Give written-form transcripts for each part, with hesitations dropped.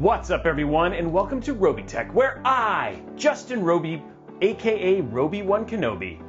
What's up, everyone, and welcome to ROBEYTECH, where I, Justin Robey, aka Robey1 Kenobi,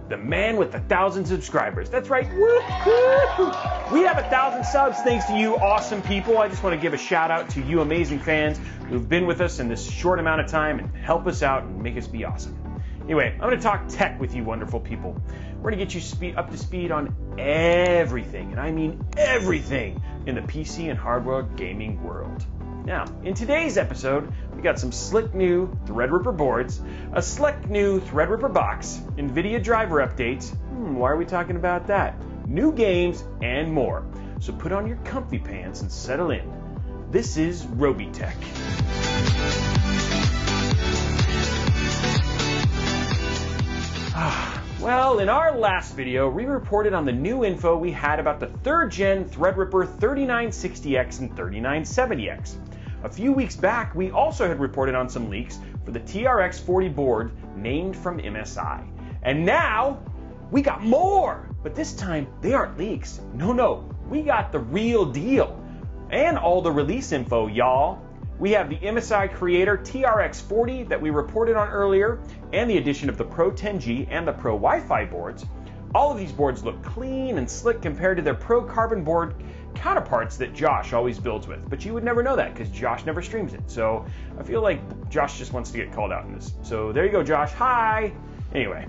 the man with 1,000 subscribers. That's right, woo-hoo! We have 1,000 subs thanks to you awesome people. I just want to give a shout out to you amazing fans who've been with us in this short amount of time and help us out and make us be awesome. Anyway, I'm going to talk tech with you wonderful people. We're going to get you up to speed on everything, and I mean everything, in the PC and hardware gaming world. Now, in today's episode, we got some slick new Threadripper boards, a slick new Threadripper box, NVIDIA driver updates, why are we talking about that? New games, and more. So put on your comfy pants and settle in. This is ROBEYTECH. Well, in our last video, we reported on the new info we had about the 3rd gen Threadripper 3960X and 3970X. A few weeks back, we also had reported on some leaks for the TRX 40 board named from MSI. And now, we got more! But this time, they aren't leaks. No, we got the real deal. And all the release info, y'all. We have the MSI Creator TRX 40 that we reported on earlier, and the addition of the Pro 10G and the Pro Wi-Fi boards. All of these boards look clean and slick compared to their Pro Carbon board counterparts that Josh always builds with. But you would never know that because Josh never streams it. So I feel like Josh just wants to get called out in this. So there you go, Josh. Hi! Anyway,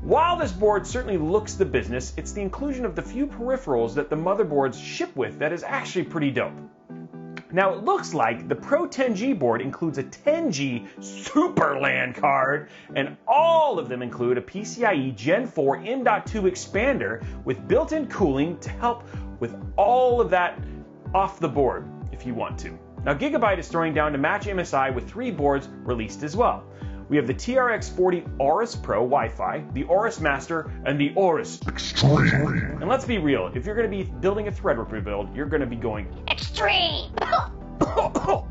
while this board certainly looks the business, it's the inclusion of the few peripherals that the motherboards ship with that is actually pretty dope. Now, it looks like the Pro 10G board includes a 10G Super LAN card, and all of them include a PCIe Gen 4 M.2 expander with built-in cooling to help with all of that off the board if you want to. Now, Gigabyte is throwing down to match MSI with 3 boards released as well. We have the TRX 40 Aorus Pro Wi-Fi, the Aorus Master, and the Aorus Extreme. And let's be real, if you're going to be building a Threadripper build, you're going to be going Extreme! Oh,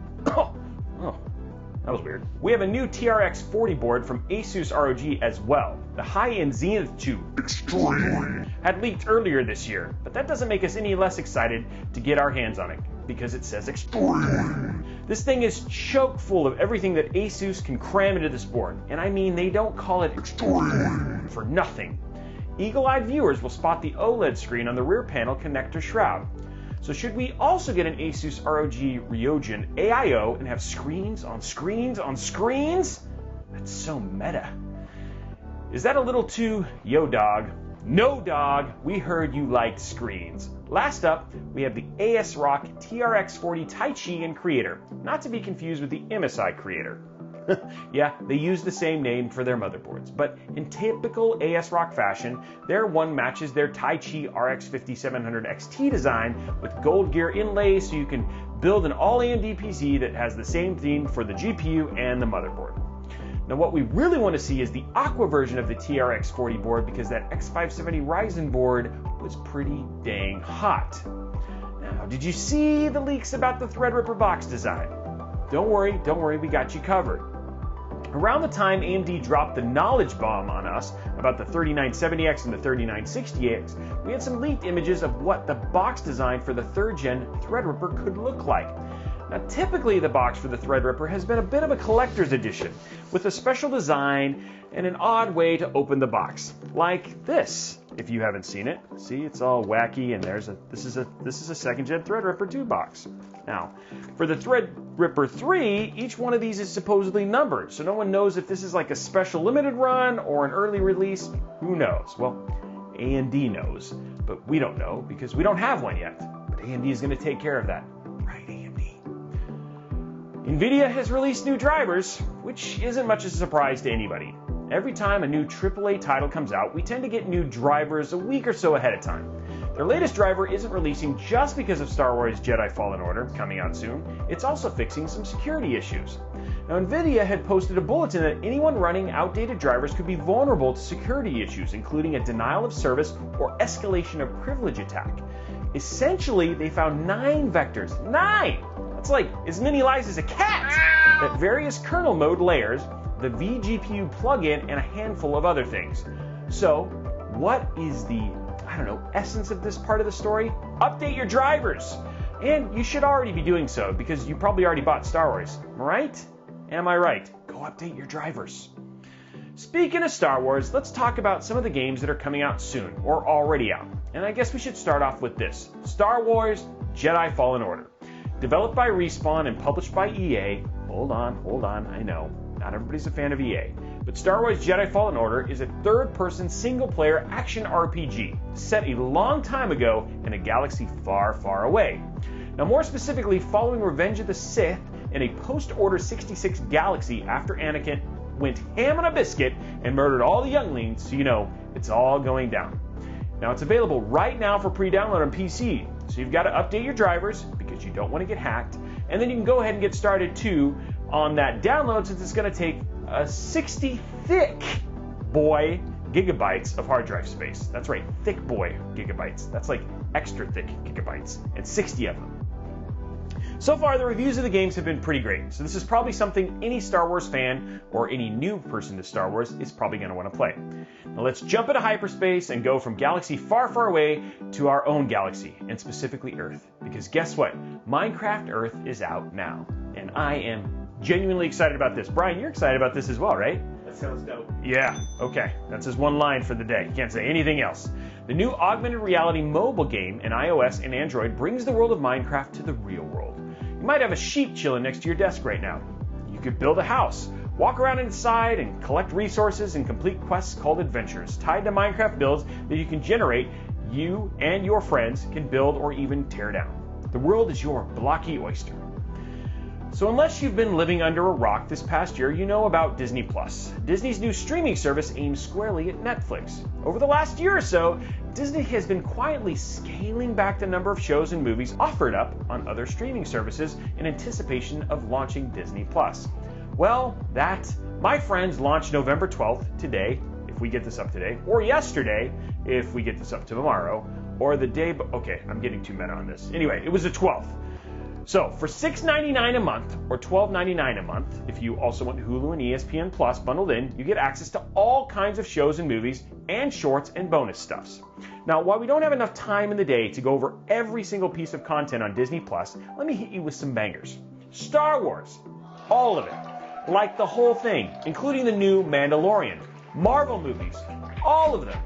that was weird. We have a new TRX 40 board from Asus ROG as well. The high-end Zenith 2 Extreme had leaked earlier this year, but that doesn't make us any less excited to get our hands on it, because it says Extreme. This thing is chock full of everything that Asus can cram into this board, and I mean they don't call it Extreme for nothing. Eagle-eyed viewers will spot the OLED screen on the rear panel connector shroud. So should we also get an Asus ROG Ryujin AIO and have screens on screens on screens? That's so meta. Is that a little too yo dog? No dog, we heard you liked screens. Last up, we have the ASRock TRX 40 Taichi and Creator, not to be confused with the MSI Creator. Yeah, they use the same name for their motherboards, but in typical ASRock fashion, their one matches their Taichi RX 5700 XT design with gold gear inlays so you can build an all AMD PC that has the same theme for the GPU and the motherboard. Now what we really want to see is the Aqua version of the TRX 40 board because that X570 Ryzen board was pretty dang hot. Now, did you see the leaks about the Threadripper box design? Don't worry, we got you covered. Around the time AMD dropped the knowledge bomb on us about the 3970X and the 3960X, we had some leaked images of what the box design for the 3rd gen Threadripper could look like. Now, typically the box for the Threadripper has been a bit of a collector's edition, with a special design and an odd way to open the box, like this. If you haven't seen it, see, it's all wacky, and this is a 2nd gen Threadripper 2 box. Now, for the Threadripper 3, each one of these is supposedly numbered, so no one knows if this is like a special limited run or an early release. Who knows? Well, AMD knows, but we don't know because we don't have one yet. But AMD is going to take care of that. Right, AMD. NVIDIA has released new drivers, which isn't much of a surprise to anybody. Every time a new AAA title comes out, we tend to get new drivers a week or so ahead of time. Their latest driver isn't releasing just because of Star Wars Jedi Fallen Order coming out soon, it's also fixing some security issues. Now, NVIDIA had posted a bulletin that anyone running outdated drivers could be vulnerable to security issues, including a denial of service or escalation of privilege attack. Essentially, they found 9 vectors. 9! That's like as many lies as a cat! At various kernel mode layers, the vGPU plugin, and a handful of other things. So, what is the, essence of this part of the story? Update your drivers! And you should already be doing so because you probably already bought Star Wars, right? Am I right? Go update your drivers. Speaking of Star Wars, let's talk about some of the games that are coming out soon or already out. And I guess we should start off with this. Star Wars Jedi Fallen Order. Developed by Respawn and published by EA. Hold on, I know. Not everybody's a fan of EA. But Star Wars Jedi Fallen Order is a third-person single-player action RPG set a long time ago in a galaxy far, far away. Now more specifically, following Revenge of the Sith in a post-Order 66 galaxy after Anakin went ham on a biscuit and murdered all the younglings, so you know it's all going down. Now it's available right now for pre-download on PC, so you've got to update your drivers because you don't want to get hacked, and then you can go ahead and get started too on that download since it's going to take 60 thick boy gigabytes of hard drive space. That's right, thick boy gigabytes. That's like extra thick gigabytes, and 60 of them. So far, the reviews of the games have been pretty great, so this is probably something any Star Wars fan or any new person to Star Wars is probably going to want to play. Now let's jump into hyperspace and go from galaxy far, far away to our own galaxy, and specifically Earth. Because guess what? Minecraft Earth is out now, and I am genuinely excited about this. Brian, you're excited about this as well, right? That sounds dope. Yeah, okay. That's his one line for the day. You can't say anything else. The new augmented reality mobile game in iOS and Android brings the world of Minecraft to the real world. You might have a sheep chilling next to your desk right now. You could build a house, walk around inside and collect resources and complete quests called adventures tied to Minecraft builds that you can generate, you and your friends can build or even tear down. The world is your blocky oyster. So unless you've been living under a rock this past year, you know about Disney+. Disney's new streaming service aims squarely at Netflix. Over the last year or so, Disney has been quietly scaling back the number of shows and movies offered up on other streaming services in anticipation of launching Disney+. Well, that, my friends, launched November 12th, today, if we get this up today, or yesterday, if we get this up tomorrow, or the day, okay, I'm getting too meta on this. Anyway, it was the 12th. So for $6.99 a month or $12.99 a month, if you also want Hulu and ESPN Plus bundled in, you get access to all kinds of shows and movies and shorts and bonus stuffs. Now, while we don't have enough time in the day to go over every single piece of content on Disney Plus, let me hit you with some bangers. Star Wars, all of it, like the whole thing, including the new Mandalorian, Marvel movies, all of them.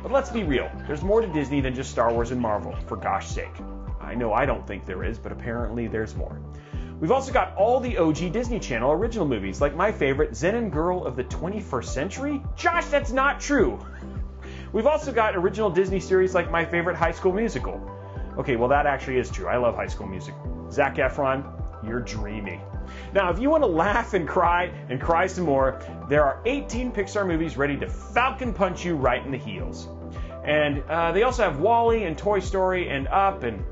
But let's be real, there's more to Disney than just Star Wars and Marvel, for gosh sake. I know I don't think there is, but apparently there's more. We've also got all the OG Disney Channel original movies, like my favorite, Zen and Girl of the 21st Century? Josh, that's not true! We've also got original Disney series like my favorite, High School Musical. Okay, well that actually is true. I love High School Musical. Zac Efron, you're dreamy. Now, if you want to laugh and cry some more, there are 18 Pixar movies ready to falcon punch you right in the heels. And they also have WALL-E and Toy Story and Up, and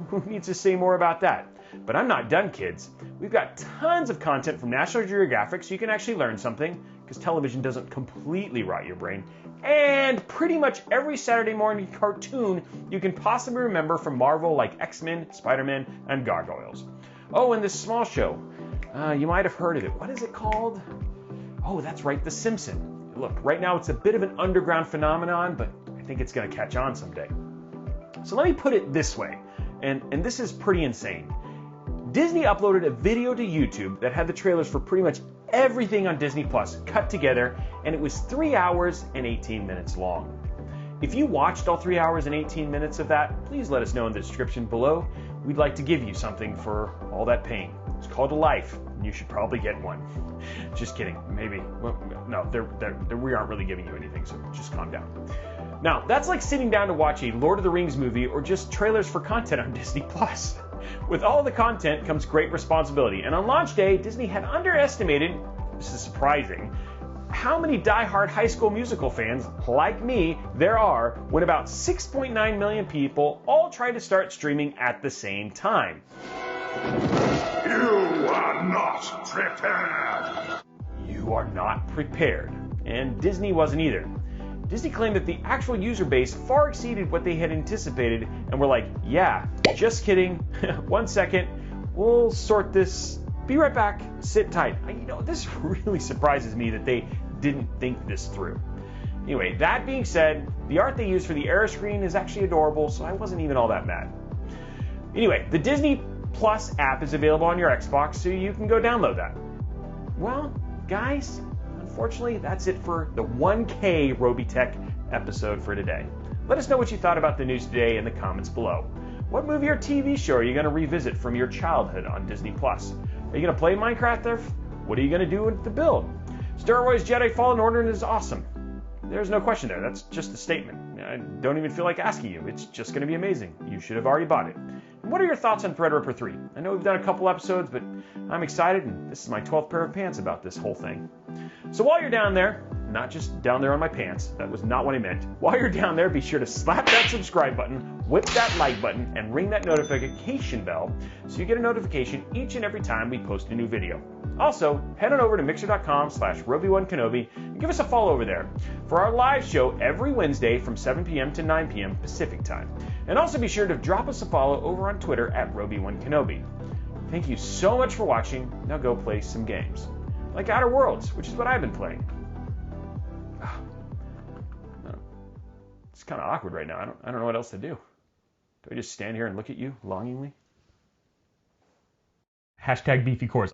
who needs to say more about that? But I'm not done, kids. We've got tons of content from National Geographic so you can actually learn something, because television doesn't completely rot your brain. And pretty much every Saturday morning cartoon you can possibly remember from Marvel, like X-Men, Spider-Man, and Gargoyles. Oh, and this small show. You might have heard of it. What is it called? Oh, that's right, The Simpsons. Look, right now it's a bit of an underground phenomenon, but I think it's going to catch on someday. So let me put it this way, and this is pretty insane. Disney uploaded a video to YouTube that had the trailers for pretty much everything on Disney Plus cut together, and it was 3 hours and 18 minutes long. If you watched all 3 hours and 18 minutes of that, please let us know in the description below. We'd like to give you something for all that pain. It's called a life, and you should probably get one. Just kidding, maybe. Well, no, we aren't really giving you anything, so just calm down. Now, that's like sitting down to watch a Lord of the Rings movie or just trailers for content on Disney Plus. With all the content comes great responsibility, and on launch day, Disney had underestimated, this is surprising, how many die-hard High School Musical fans, like me, there are when about 6.9 million people all try to start streaming at the same time. You are not prepared. You are not prepared. And Disney wasn't either. Disney claimed that the actual user base far exceeded what they had anticipated, and were like, yeah, just kidding, 1 second, we'll sort this, be right back, sit tight. This really surprises me that they didn't think this through. Anyway, that being said, the art they used for the error screen is actually adorable, so I wasn't even all that mad. Anyway, the Disney Plus app is available on your Xbox, so you can go download that. Well, guys, unfortunately, that's it for the 1K ROBEYTECH episode for today. Let us know what you thought about the news today in the comments below. What movie or TV show are you going to revisit from your childhood on Disney Plus? Are you going to play Minecraft there? What are you going to do with the build? Star Wars Jedi Fallen Order is awesome. There's no question there. That's just a statement. I don't even feel like asking you. It's just going to be amazing. You should have already bought it. And what are your thoughts on Threadripper 3? I know we've done a couple episodes, but I'm excited, and this is my 12th pair of pants about this whole thing. So while you're down there, not just down there on my pants, that was not what I meant. While you're down there, be sure to slap that subscribe button, whip that like button, and ring that notification bell so you get a notification each and every time we post a new video. Also, head on over to mixer.com/Robey1Kenobi and give us a follow over there for our live show every Wednesday from 7 p.m. to 9 p.m. Pacific time. And also be sure to drop us a follow over on Twitter @Robey1Kenobi. Thank you so much for watching. Now go play some games. Like Outer Worlds, which is what I've been playing. It's kind of awkward right now. I don't know what else to do. Do I just stand here and look at you longingly? #BeefyCores.